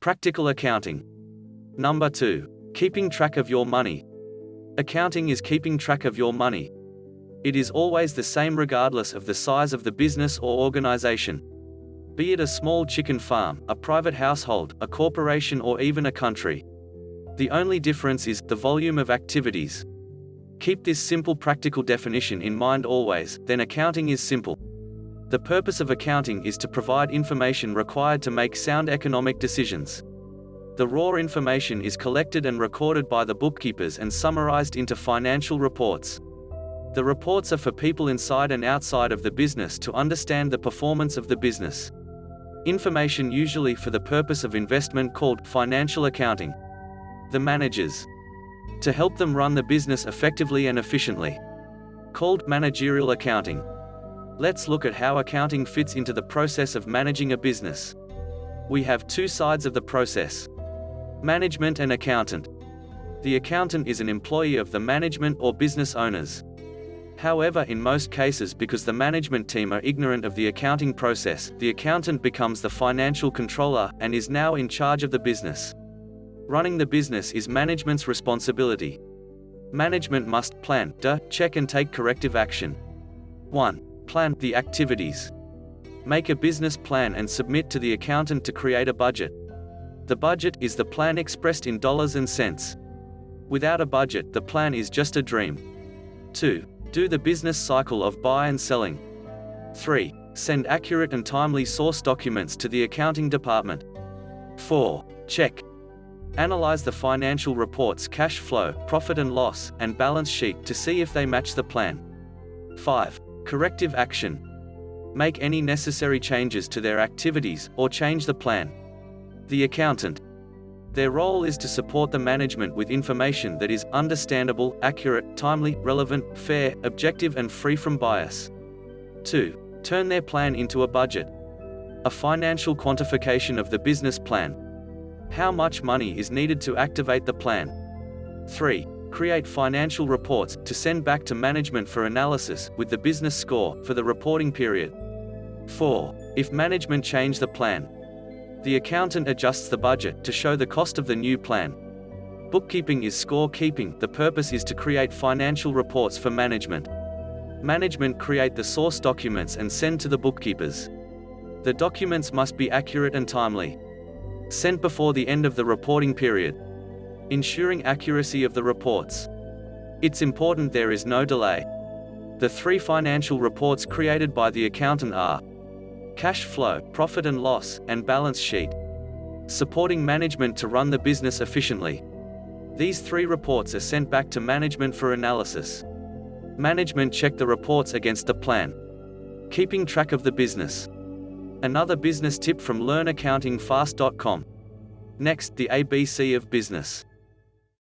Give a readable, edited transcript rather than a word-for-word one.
Practical accounting. Number 2. Keeping track of your money. Accounting is keeping track of your money. It is always the same regardless of the size of the business or organization. Be it a small chicken farm, a private household, a corporation, or even a country. The only difference is the volume of activities. Keep this simple practical definition in mind always, then accounting is simple. The purpose of accounting is to provide information required to make sound economic decisions. The raw information is collected and recorded by the bookkeepers and summarized into financial reports. The reports are for people inside and outside of the business to understand the performance of the business. Information usually for the purpose of investment called financial accounting. The managers. To help them run the business effectively and efficiently. Called managerial accounting. Let's look at how accounting fits into the process of managing a business. We have two sides of the process. Management and accountant. The accountant is an employee of the management or business owners. However, in most cases, because the management team are ignorant of the accounting process, the accountant becomes the financial controller and is now in charge of the business. Running the business is management's responsibility. Management must plan, check and take corrective action. 1. Plan the activities. Make a business plan and submit to the accountant to create a budget. The budget is the plan expressed in dollars and cents. Without a budget, the plan is just a dream. 2. Do the business cycle of buy and selling. 3. Send accurate and timely source documents to the accounting department. 4. Check. Analyze the financial reports, cash flow, profit and loss, and balance sheet to see if they match the plan. 5. Corrective action. Make any necessary changes to their activities, or change the plan. The accountant. Their role is to support the management with information that is understandable, accurate, timely, relevant, fair, objective and free from bias. 2. Turn their plan into a budget. A financial quantification of the business plan. How much money is needed to activate the plan. 3. Create financial reports to send back to management for analysis, with the business score for the reporting period. 4. If management change the plan, the accountant adjusts the budget to show the cost of the new plan. Bookkeeping is score keeping. The purpose is to create financial reports for management. Management create the source documents and send to the bookkeepers. The documents must be accurate and timely. Sent before the end of the reporting period. Ensuring accuracy of the reports. It's important there is no delay. The 3 financial reports created by the accountant are cash flow, profit and loss, and balance sheet. Supporting management to run the business efficiently. These 3 reports are sent back to management for analysis. Management check the reports against the plan. Keeping track of the business. Another business tip from learnaccountingfast.com. Next, the ABC of business.